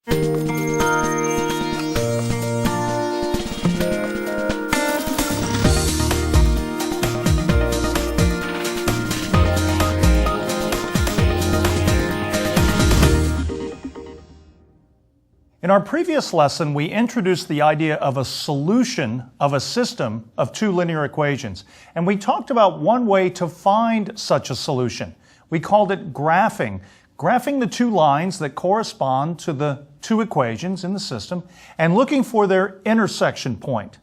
In our previous lesson, we introduced the idea of a solution of a system of two linear equations, and we talked about one way to find such a solution. We called it graphing the two lines that correspond to the two equations in the system and looking for their intersection point.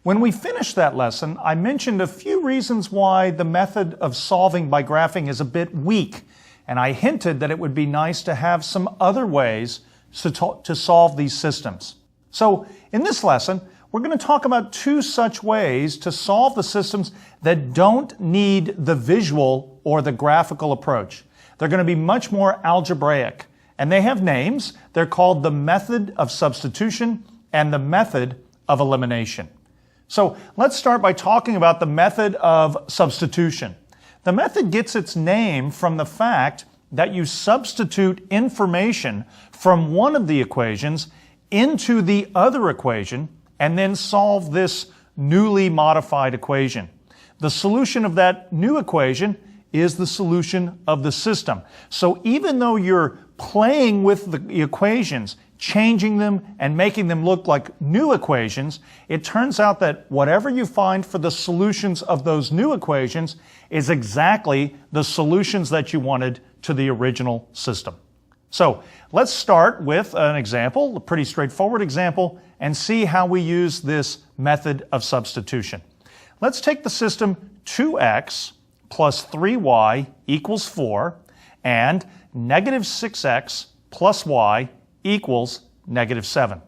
When we finished that lesson, I mentioned a few reasons why the method of solving by graphing is a bit weak, and I hinted that it would be nice to have some other ways to solve these systems. So in this lesson, we're going to talk about two such ways to solve the systems that don't need the visual or the graphical approach. They're going to be much more algebraic, and they have names. They're called the method of substitution and the method of elimination. So let's start by talking about the method of substitution. The method gets its name from the fact that you substitute information from one of the equations into the other equation and then solve this newly modified equation. The solution of that new equation is the solution of the system. So even though you're playing with the equations, changing them and making them look like new equations, it turns out that whatever you find for the solutions of those new equations is exactly the solutions that you wanted to the original system. So let's start with an example, a pretty straightforward example, and see how we use this method of substitution. Let's take the system 2x plus 3y equals 4 and negative 6x plus y equals negative 7.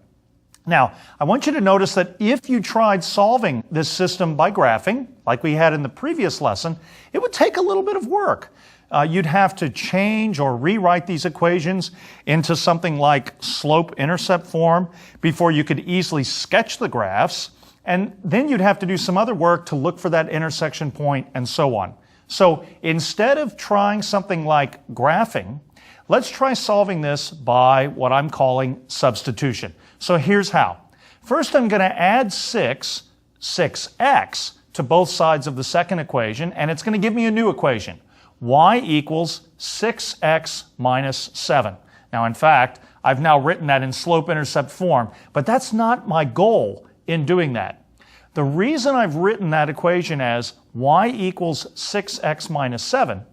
Now, I want you to notice that if you tried solving this system by graphing, like we had in the previous lesson, it would take a little bit of work. You'd have to change or rewrite these equations into something like slope-intercept form before you could easily sketch the graphs, and then you'd have to do some other work to look for that intersection point and so on. So instead of trying something like graphing, let's try solving this by what I'm calling substitution. So here's how. First, I'm going to add 6x, to both sides of the second equation, and it's going to give me a new equation. Y equals 6x minus 7. Now, in fact, I've now written that in slope-intercept form, but that's not my goal in doing that. The reason I've written that equation as y equals 6x minus 7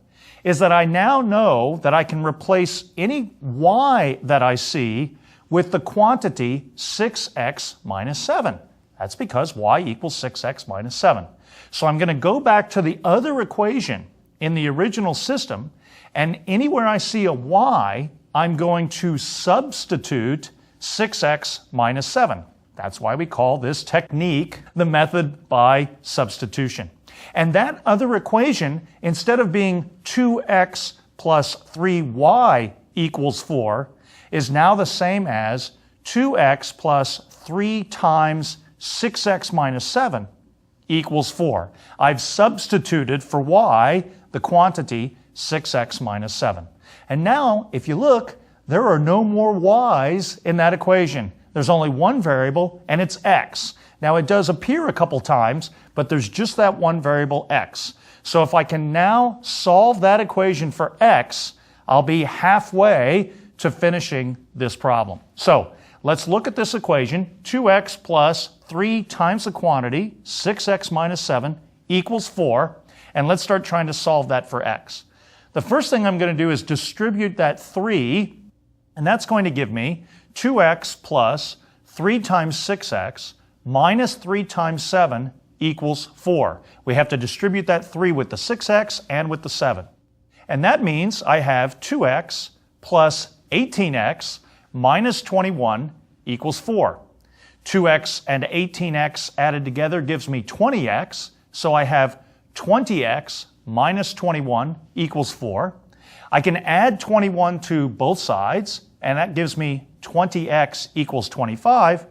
is that I now know that I can replace any y that I see with the quantity 6x minus 7. That's because y equals 6x minus 7. So I'm going to go back to the other equation in the original system, and anywhere I see a y, I'm going to substitute 6x minus 7. That's why we call this technique the method by substitution. And that other equation, instead of being 2x plus 3y equals 4, is now the same as 2x plus 3 times 6x minus 7 equals 4. I've substituted for y the quantity 6x minus 7. And now, if you look, there are no more y's in that equation. There's only one variable, and it's x. Now, it does appear a couple times, but there's just that one variable, x. So if I can now solve that equation for x, I'll be halfway to finishing this problem. So let's look at this equation. 2x plus 3 times the quantity, 6x minus 7, equals 4. And let's start trying to solve that for x. The first thing I'm going to do is distribute that 3, and that's going to give me 2x plus 3 times 6x minus 3 times 7 equals 4. We have to distribute that 3 with the 6x and with the 7. And that means I have 2x plus 18x minus 21 equals 4. 2x and 18x added together gives me 20x, so I have 20x minus 21 equals 4. I can add 21 to both sides, and that gives me 20x equals 25.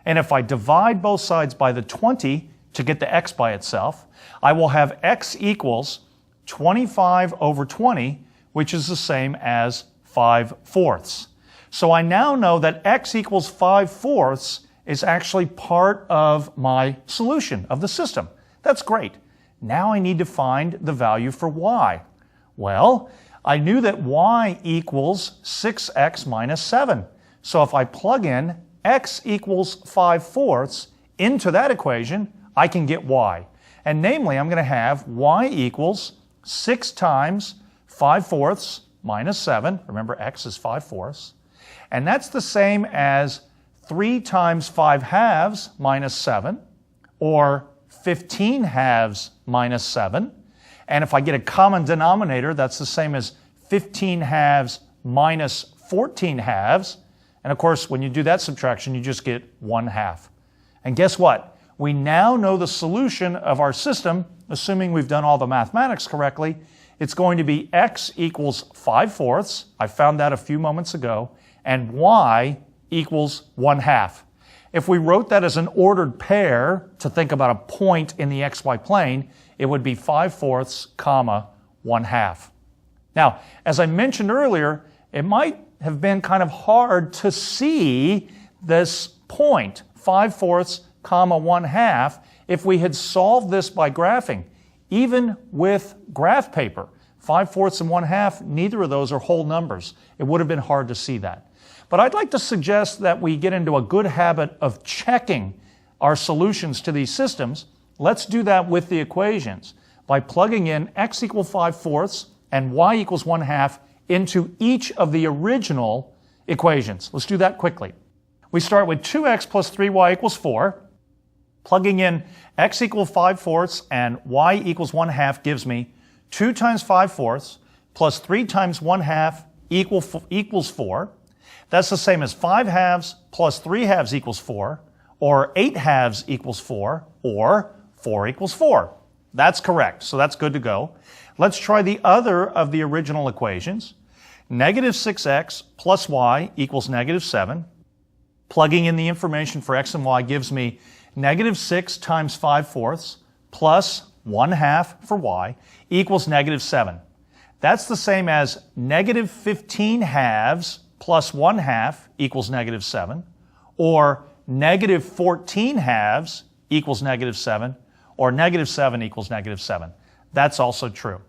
And if I divide both sides by the 20 to get the x by itself, I will have x equals 25 over 20, which is the same as 5/4. So I now know that x equals 5/4 is actually part of my solution of the system. That's great. Now I need to find the value for y. Well, I knew that y equals 6x minus 7. So if I plug in x equals 5/4 into that equation, I can get y. And namely, I'm going to have y equals 6 times 5/4 minus 7. Remember, x is 5/4. And that's the same as 3 times 5/2 minus 7, or 15/2 minus 7. And if I get a common denominator, that's the same as 15/2 minus 14/2. And of course, when you do that subtraction, you just get 1/2. And guess what? We now know the solution of our system, assuming we've done all the mathematics correctly. It's going to be x equals 5/4. I found that a few moments ago. And y equals 1/2. If we wrote that as an ordered pair to think about a point in the xy plane, it would be 5/4 comma 1/2. Now, as I mentioned earlier, it might have been kind of hard to see this point, 5/4 comma 1/2, if we had solved this by graphing. Even with graph paper, 5/4 and 1/2, neither of those are whole numbers. It would have been hard to see that. But I'd like to suggest that we get into a good habit of checking our solutions to these systems. Let's do that with the equations by plugging in x equals 5/4 and y equals 1/2 into each of the original equations. Let's do that quickly. We start with 2x plus 3y equals 4. Plugging in x equals 5/4 and y equals 1/2 gives me 2 times 5/4 plus 3 times 1/2 equals 4. That's the same as 5/2 plus 3/2 equals 4, or 8/2 equals 4, or 4 equals 4. That's correct, so that's good to go. Let's try the other of the original equations. Negative 6x plus y equals negative 7. Plugging in the information for x and y gives me negative 6 times 5/4 plus 1/2 for y equals negative 7. That's the same as negative 15/2 plus 1/2 equals negative 7, or negative 14/2 equals negative 7, or negative 7 equals negative 7. That's also true.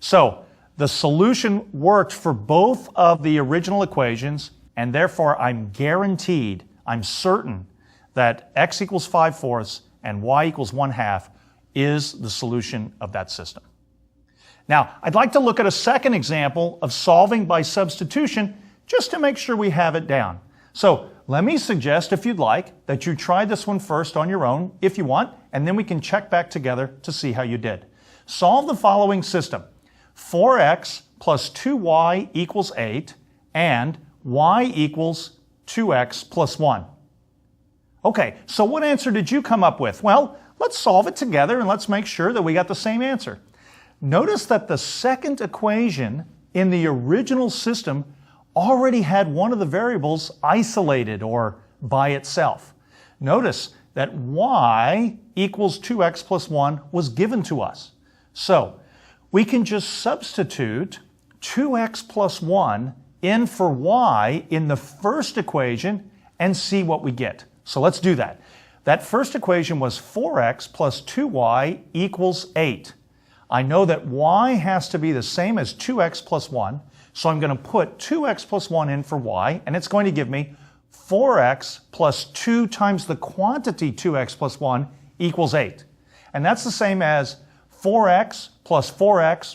So the solution worked for both of the original equations, and therefore I'm guaranteed, I'm certain, that x equals 5/4 and y equals 1/2 is the solution of that system. Now, I'd like to look at a second example of solving by substitution, just to make sure we have it down. So let me suggest, if you'd like, that you try this one first on your own, if you want, and then we can check back together to see how you did. Solve the following system. 4x plus 2y equals 8, and y equals 2x plus 1. Okay, so what answer did you come up with? Well, let's solve it together and let's make sure that we got the same answer. Notice that the second equation in the original system already had one of the variables isolated or by itself. Notice that y equals 2x plus 1 was given to us. So we can just substitute 2x plus 1 in for y in the first equation and see what we get. So let's do that. That first equation was 4x plus 2y equals 8. I know that y has to be the same as 2x plus 1, so I'm going to put 2x plus 1 in for y, and it's going to give me 4x plus 2 times the quantity 2x plus 1 equals 8. And that's the same as 4x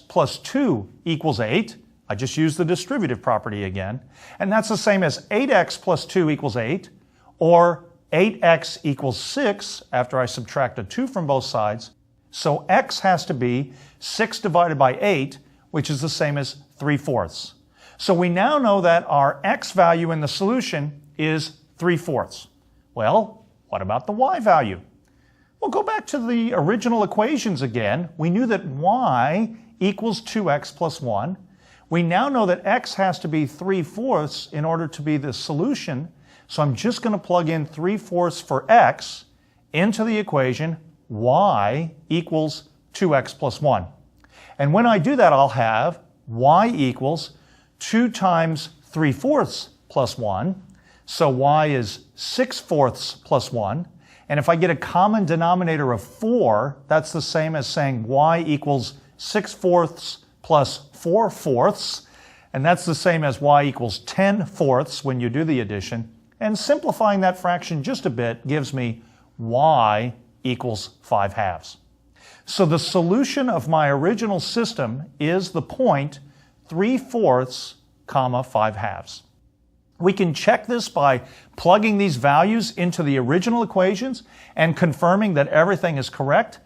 plus 2 equals 8. I just used the distributive property again. And that's the same as 8x plus 2 equals 8, or 8x equals 6 after I subtract a 2 from both sides. So x has to be 6 divided by 8, which is the same as 3/4. So we now know that our x value in the solution is 3/4. Well, what about the y value? We'll go back to the original equations again. We knew that y equals 2x plus 1. We now know that x has to be 3/4 in order to be the solution. So I'm just going to plug in 3/4 for x into the equation y equals 2x plus 1. And when I do that, I'll have y equals 2 times 3/4 plus 1. So y is 6/4 plus 1. And if I get a common denominator of 4, that's the same as saying y equals 6/4 plus 4/4. And that's the same as y equals 10/4 when you do the addition. And simplifying that fraction just a bit gives me y equals 5/2. So the solution of my original system is the point 3/4, 5/2. We can check this by plugging these values into the original equations and confirming that everything is correct.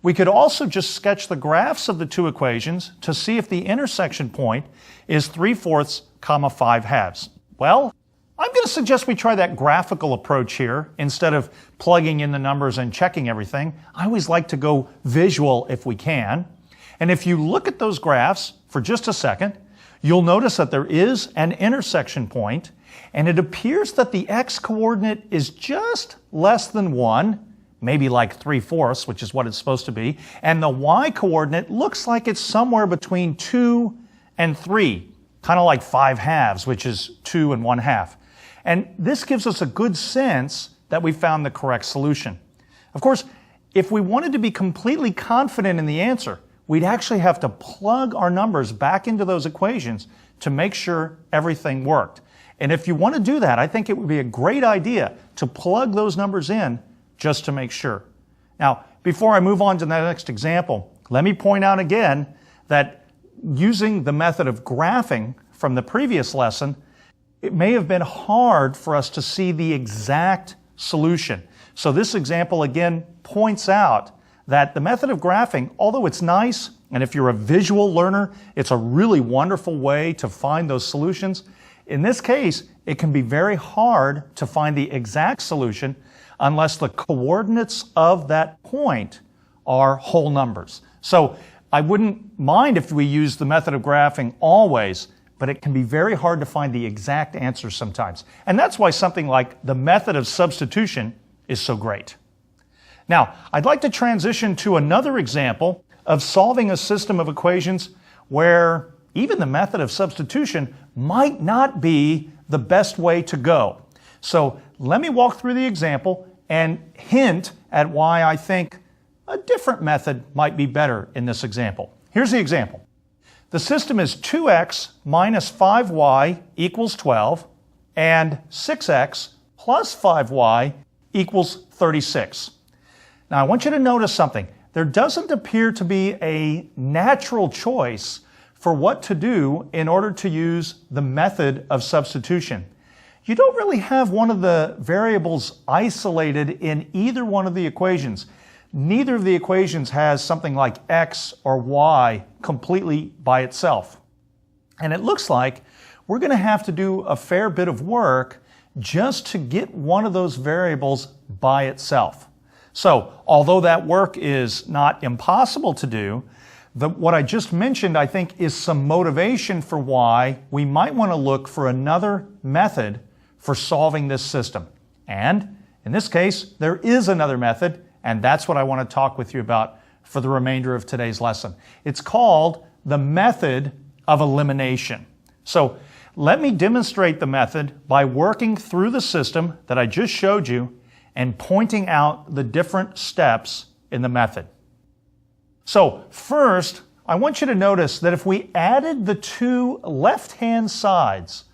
We could also just sketch the graphs of the two equations to see if the intersection point is 3/4, 5/2. Well, I'm going to suggest we try that graphical approach here instead of plugging in the numbers and checking everything. I always like to go visual if we can. And if you look at those graphs for just a second, you'll notice that there is an intersection point, and it appears that the x-coordinate is just less than 1, maybe like 3/4, which is what it's supposed to be, and the y-coordinate looks like it's somewhere between 2 and 3, kind of like 5/2, which is 2 and 1/2. And this gives us a good sense that we found the correct solution. Of course, if we wanted to be completely confident in the answer, we'd actually have to plug our numbers back into those equations to make sure everything worked. And if you want to do that, I think it would be a great idea to plug those numbers in just to make sure. Now, before I move on to the next example, let me point out again that using the method of graphing from the previous lesson, it may have been hard for us to see the exact solution. So this example again points out that the method of graphing, although it's nice, and if you're a visual learner, it's a really wonderful way to find those solutions. In this case, it can be very hard to find the exact solution unless the coordinates of that point are whole numbers. So I wouldn't mind if we use the method of graphing always, but it can be very hard to find the exact answer sometimes. And that's why something like the method of substitution is so great. Now, I'd like to transition to another example of solving a system of equations where even the method of substitution might not be the best way to go. So let me walk through the example and hint at why I think a different method might be better in this example. Here's the example. The system is 2x minus 5y equals 12 and 6x plus 5y equals 36. Now I want you to notice something. There doesn't appear to be a natural choice for what to do in order to use the method of substitution. You don't really have one of the variables isolated in either one of the equations. Neither of the equations has something like x or y completely by itself. And it looks like we're going to have to do a fair bit of work just to get one of those variables by itself. So, although that work is not impossible to do, what I just mentioned, I think, is some motivation for why we might want to look for another method for solving this system. And in this case, there is another method, and that's what I want to talk with you about for the remainder of today's lesson. It's called the method of elimination. So let me demonstrate the method by working through the system that I just showed you and pointing out the different steps in the method. So first, I want you to notice that if we added the two left-hand sides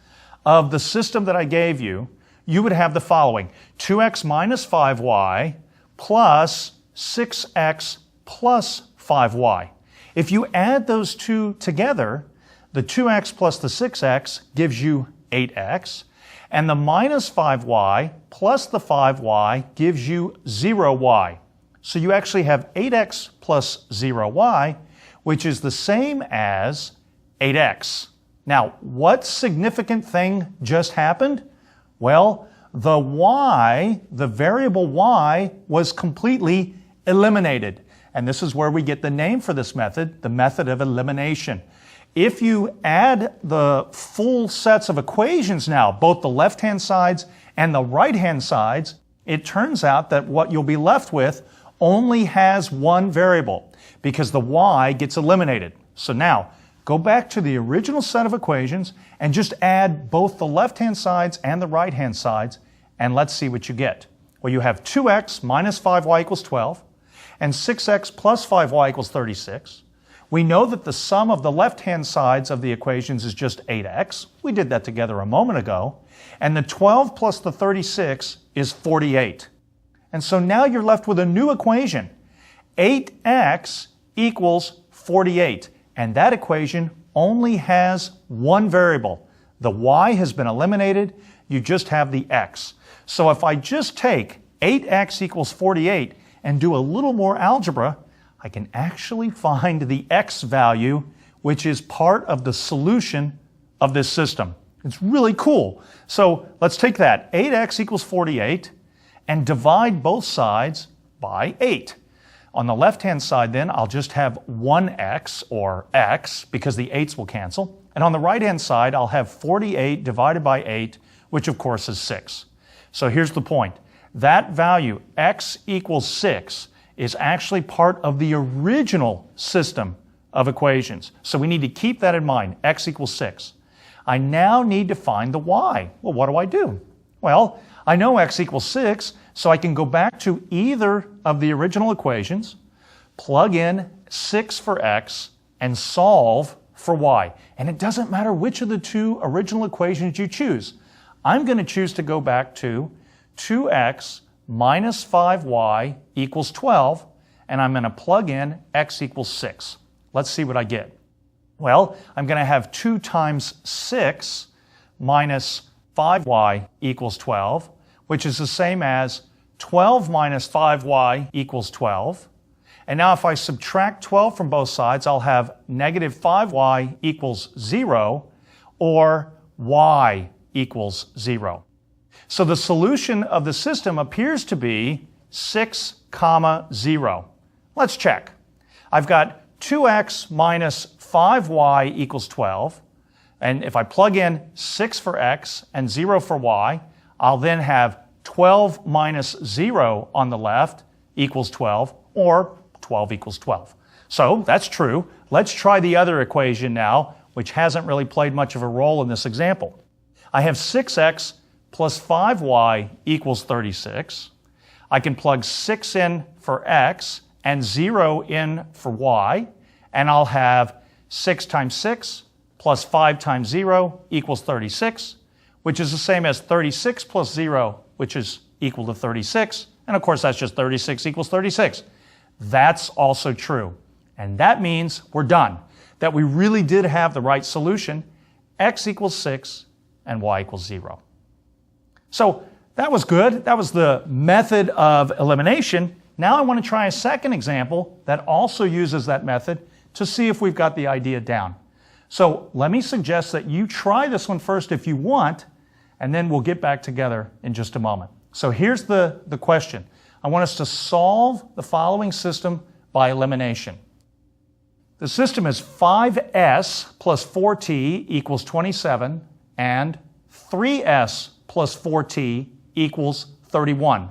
of the system that I gave you, you would have the following: 2x minus 5y plus 6x plus 5y. If you add those two together, the 2x plus the 6x gives you 8x, and the minus 5y plus the 5y gives you 0y. So you actually have 8x plus 0y, which is the same as 8x. Now, what significant thing just happened? Well, the y, the variable y, was completely eliminated. And this is where we get the name for this method, the method of elimination. If you add the full sets of equations now, both the left-hand sides and the right-hand sides, it turns out that what you'll be left with only has one variable because the y gets eliminated. So now, go back to the original set of equations and just add both the left-hand sides and the right-hand sides, and let's see what you get. Well, you have 2x minus 5y equals 12, and 6x plus 5y equals 36. We know that the sum of the left-hand sides of the equations is just 8x. We did that together a moment ago. And the 12 plus the 36 is 48. And so now you're left with a new equation. 8x equals 48. And that equation only has one variable. The y has been eliminated. You just have the x. So if I just take 8x equals 48 and do a little more algebra, I can actually find the x value, which is part of the solution of this system. It's really cool. So let's take that, 8x equals 48, and divide both sides by 8. On the left-hand side then, I'll just have 1x, or x, because the 8's will cancel. And on the right-hand side, I'll have 48 divided by 8, which of course is 6. So here's the point. That value, x equals 6, is actually part of the original system of equations. So we need to keep that in mind, x equals 6. I now need to find the y. Well, what do I do? Well, I know x equals 6, so I can go back to either of the original equations, plug in 6 for x, and solve for y. And it doesn't matter which of the two original equations you choose. I'm going to choose to go back to 2x minus 5y equals 12, and I'm going to plug in x equals 6. Let's see what I get. Well, I'm going to have 2 times 6 minus 5y equals 12, which is the same as 12 minus 5y equals 12. And now if I subtract 12 from both sides, I'll have negative 5y equals 0, or y equals 0. So the solution of the system appears to be 6, 0. Let's check. I've got 2x minus 5y equals 12. And if I plug in 6 for x and 0 for y, I'll then have 12 minus 0 on the left equals 12, or 12 equals 12. So that's true. Let's try the other equation now, which hasn't really played much of a role in this example. I have 6x plus 5y equals 36. I can plug 6 in for x and 0 in for y, and I'll have 6 times 6 plus 5 times 0 equals 36, which is the same as 36 plus 0, which is equal to 36. And of course, that's just 36 equals 36. That's also true. And that means we're done, that we really did have the right solution, x equals 6 and y equals 0. So that was good. That was the method of elimination. Now I want to try a second example that also uses that method to see if we've got the idea down. So let me suggest that you try this one first if you want, and then we'll get back together in just a moment. So here's the question. I want us to solve the following system by elimination. The system is 5s plus 4t equals 27, and 3s plus 4t equals 31.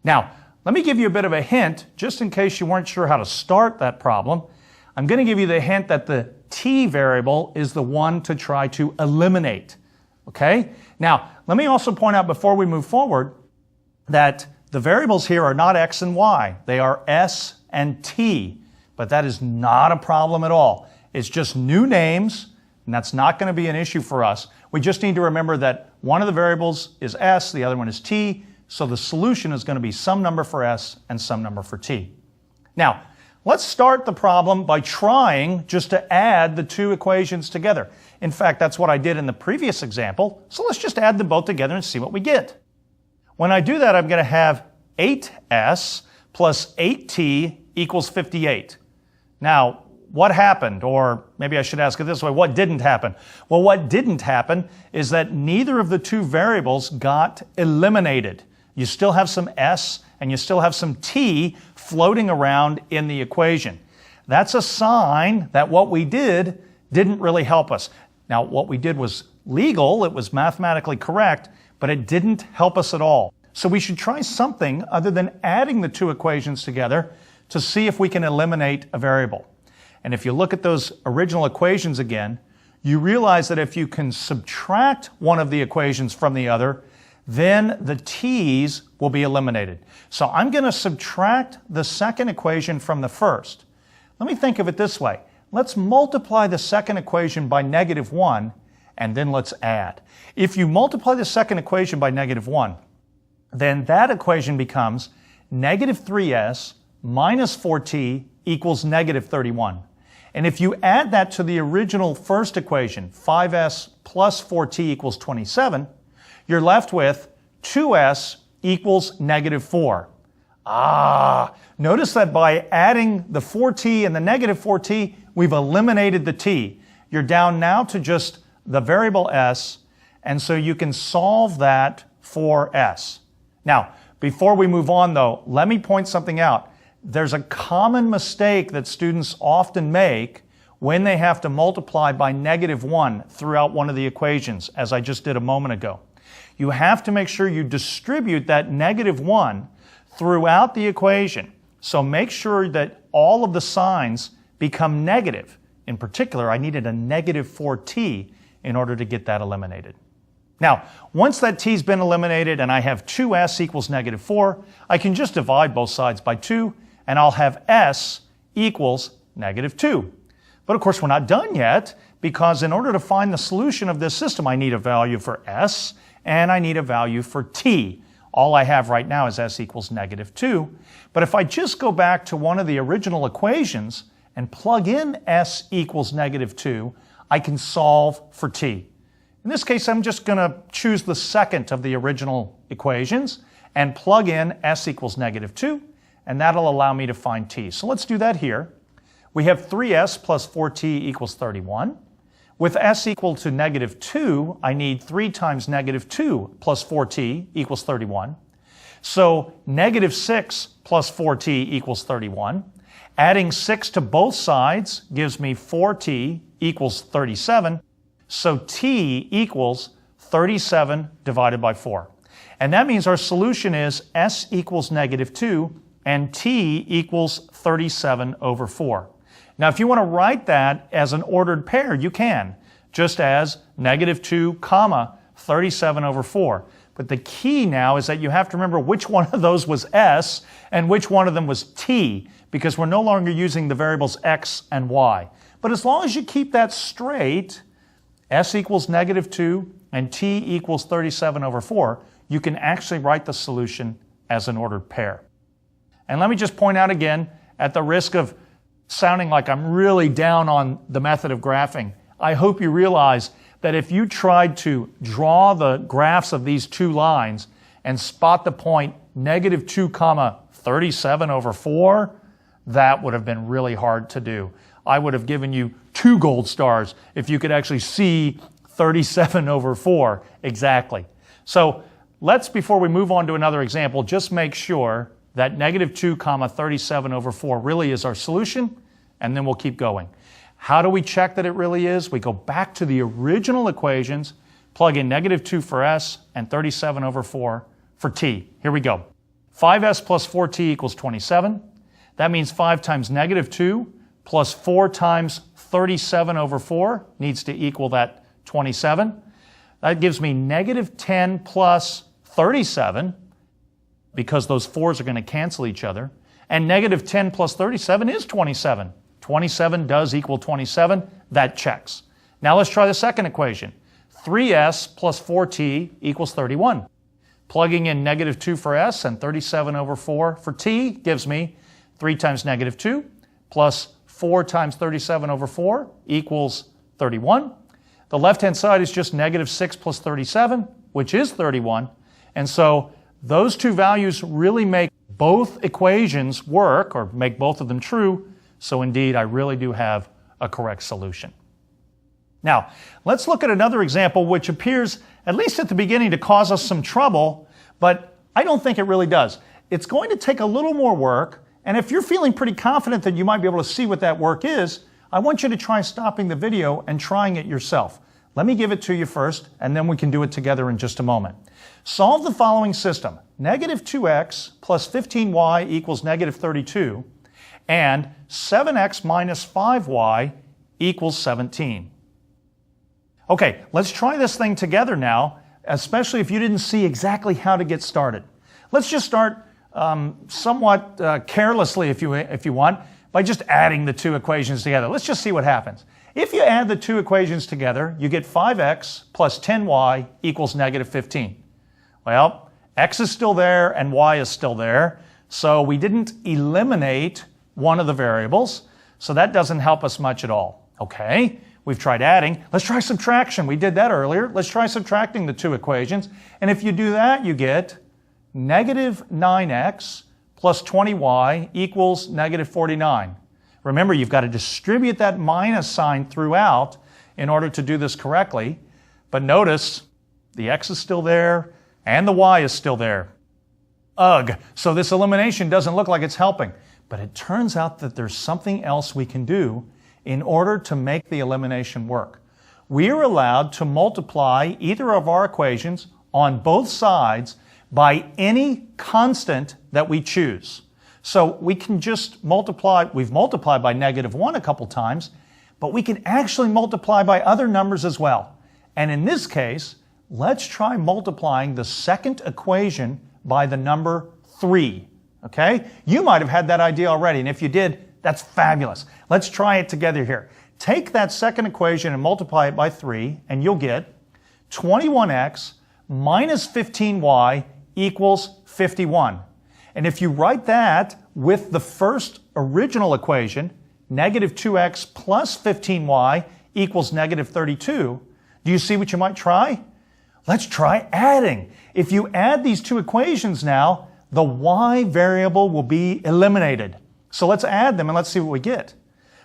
Now, let me give you a bit of a hint, just in case you weren't sure how to start that problem. I'm going to give you the hint that the t variable is the one to try to eliminate. Okay? Now, let me also point out before we move forward that the variables here are not x and y. They are s and t. But that is not a problem at all. It's just new names, and that's not going to be an issue for us. We just need to remember that one of the variables is s, the other one is t, so the solution is going to be some number for s and some number for t. Now, let's start the problem by trying just to add the two equations together. In fact, that's what I did in the previous example, so let's just add them both together and see what we get. When I do that, I'm going to have 8s plus 8t equals 58. Now, what happened? Or maybe I should ask it this way, what didn't happen? Well, what didn't happen is that neither of the two variables got eliminated. You still have some s and you still have some t floating around in the equation. That's a sign that what we did didn't really help us. Now, what we did was legal, it was mathematically correct, but it didn't help us at all. So we should try something other than adding the two equations together to see if we can eliminate a variable. And if you look at those original equations again, you realize that if you can subtract one of the equations from the other, then the t's will be eliminated. So I'm going to subtract the second equation from the first. Let me think of it this way. Let's multiply the second equation by -1, and then let's add. If you multiply the second equation by -1, then that equation becomes -3s minus 4t equals -31. And if you add that to the original first equation, 5s plus 4t equals 27, you're left with 2s equals -4. Notice that by adding the 4t and the -4t, we've eliminated the t. You're down now to just the variable s, and so you can solve that for s. Now, before we move on though, let me point something out. There's a common mistake that students often make when they have to multiply by -1 throughout one of the equations, as I just did a moment ago. You have to make sure you distribute that -1 throughout the equation. So make sure that all of the signs become negative. In particular, I needed a -4t in order to get that eliminated. Now, once that t's been eliminated and I have 2s equals -4, I can just divide both sides by 2, and I'll have s equals -2. But of course, we're not done yet, because in order to find the solution of this system, I need a value for s, and I need a value for t. All I have right now is s equals -2. But if I just go back to one of the original equations and plug in s equals -2, I can solve for t. In this case, I'm just going to choose the second of the original equations and plug in s equals -2, and that'll allow me to find t. So let's do that here. We have 3s plus 4t equals 31. With s equal to -2, I need 3 times -2 plus 4t equals 31. So -6 plus 4t equals 31. Adding 6 to both sides gives me 4t equals 37. So t equals 37 divided by 4. And that means our solution is s equals -2 and t equals 37 over 4. Now, if you want to write that as an ordered pair, you can, just as -2 comma 37 over 4. But the key now is that you have to remember which one of those was s and which one of them was t, because we're no longer using the variables x and y. But as long as you keep that straight, s equals -2 and t equals 37 over 4, you can actually write the solution as an ordered pair. And let me just point out again, at the risk of sounding like I'm really down on the method of graphing, I hope you realize that if you tried to draw the graphs of these two lines and spot the point -2 comma 37 over 4, that would have been really hard to do. I would have given you 2 gold stars if you could actually see 37 over 4 exactly. So let's, before we move on to another example, just make sure that -2 comma 37 over 4 really is our solution, and then we'll keep going. How do we check that it really is? We go back to the original equations, plug in -2 for s and 37 over 4 for t. Here we go. 5s plus 4t equals 27. That means 5 times -2 plus 4 times 37 over 4 needs to equal that 27. That gives me -10 plus 37, because those 4's are going to cancel each other. And -10 plus 37 is 27. 27 does equal 27. That checks. Now let's try the second equation. 3s plus 4t equals 31. Plugging in -2 for s and 37 over 4 for t gives me 3 times -2 plus 4 times 37 over 4 equals 31. The left-hand side is just -6 plus 37, which is 31. And so those two values really make both equations work, or make both of them true. So indeed, I really do have a correct solution. Now, let's look at another example which appears, at least at the beginning, to cause us some trouble, but I don't think it really does. It's going to take a little more work, and if you're feeling pretty confident that you might be able to see what that work is, I want you to try stopping the video and trying it yourself. Let me give it to you first, and then we can do it together in just a moment. Solve the following system. -2x plus 15y equals -32, and 7x minus 5y equals 17. Okay, let's try this thing together now, especially if you didn't see exactly how to get started. Let's just start somewhat carelessly, if you want, by just adding the two equations together. Let's just see what happens. If you add the two equations together, you get 5x plus 10y equals negative 15. Well, x is still there and y is still there, so we didn't eliminate one of the variables, so that doesn't help us much at all. Okay, we've tried adding. Let's try subtraction. We did that earlier. Let's try subtracting the two equations, and if you do that, you get negative 9x plus 20y equals negative 49. Remember, you've got to distribute that minus sign throughout in order to do this correctly. But notice, the x is still there and the y is still there. Ugh, so this elimination doesn't look like it's helping. But it turns out that there's something else we can do in order to make the elimination work. We are allowed to multiply either of our equations on both sides by any constant that we choose. So we can just multiply, we've multiplied by negative 1 a couple times, but we can actually multiply by other numbers as well. And in this case, let's try multiplying the second equation by the number 3. Okay? You might have had that idea already, and if you did, that's fabulous. Let's try it together here. Take that second equation and multiply it by 3, and you'll get 21x minus 15y equals 51. And if you write that with the first original equation, negative 2x plus 15y equals negative 32, do you see what you might try? Let's try adding. If you add these two equations now, the y variable will be eliminated. So let's add them and let's see what we get.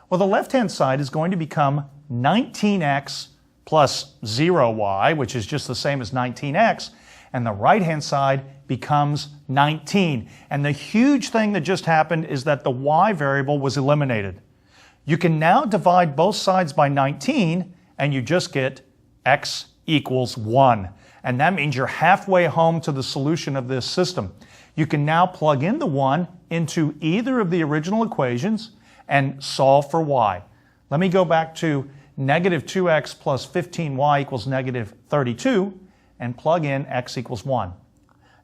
Well, the left-hand side is going to become 19x plus 0y, which is just the same as 19x, and the right-hand side becomes 19. And the huge thing that just happened is that the y variable was eliminated. You can now divide both sides by 19, and you just get x equals 1. And that means you're halfway home to the solution of this system. You can now plug in the 1 into either of the original equations and solve for y. Let me go back to negative 2x plus 15y equals negative 32 and plug in x equals 1.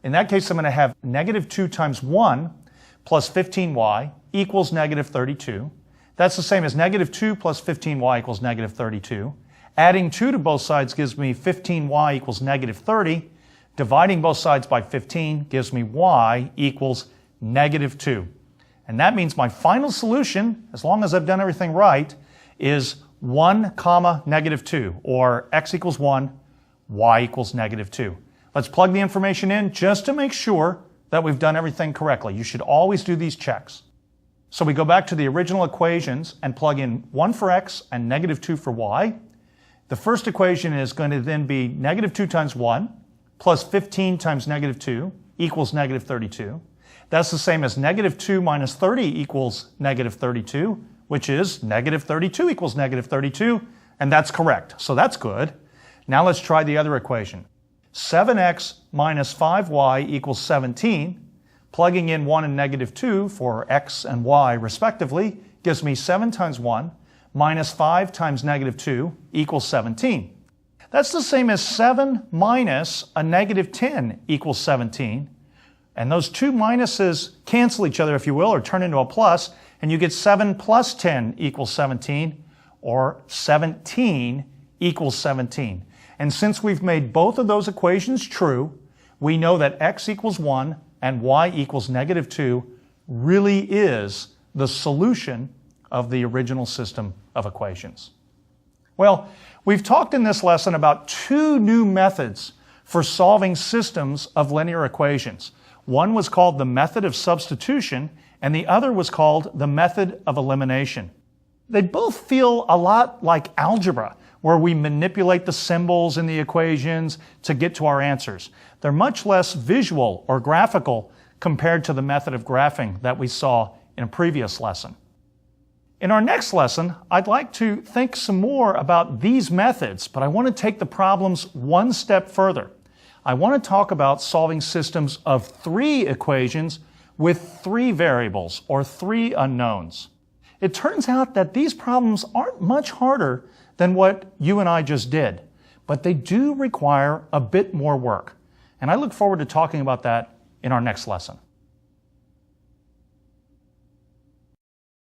In that case, I'm going to have negative 2 times 1 plus 15y equals negative 32. That's the same as negative 2 plus 15y equals negative 32. Adding 2 to both sides gives me 15y equals negative 30. Dividing both sides by 15 gives me y equals negative 2. And that means my final solution, as long as I've done everything right, is 1 comma negative 2, or x equals 1, y equals negative 2. Let's plug the information in just to make sure that we've done everything correctly. You should always do these checks. So we go back to the original equations and plug in 1 for x and negative 2 for y. The first equation is going to then be negative 2 times 1 plus 15 times negative 2 equals negative 32. That's the same as negative 2 minus 30 equals negative 32, which is negative 32 equals negative 32, and that's correct. So that's good. Now let's try the other equation. 7x minus 5y equals 17. Plugging in 1 and negative 2 for x and y respectively gives me 7 times 1 minus 5 times negative 2 equals 17. That's the same as 7 minus a negative 10 equals 17. And those two minuses cancel each other, if you will, or turn into a plus, and you get 7 plus 10 equals 17, or 17 equals 17. And since we've made both of those equations true, we know that x equals 1 and y equals negative 2 really is the solution of the original system of equations. Well, we've talked in this lesson about two new methods for solving systems of linear equations. One was called the method of substitution, and the other was called the method of elimination. They both feel a lot like algebra, where we manipulate the symbols in the equations to get to our answers. They're much less visual or graphical compared to the method of graphing that we saw in a previous lesson. In our next lesson, I'd like to think some more about these methods, but I want to take the problems one step further. I want to talk about solving systems of 3 equations with 3 variables or 3 unknowns. It turns out that these problems aren't much harder than what you and I just did, but they do require a bit more work. And I look forward to talking about that in our next lesson.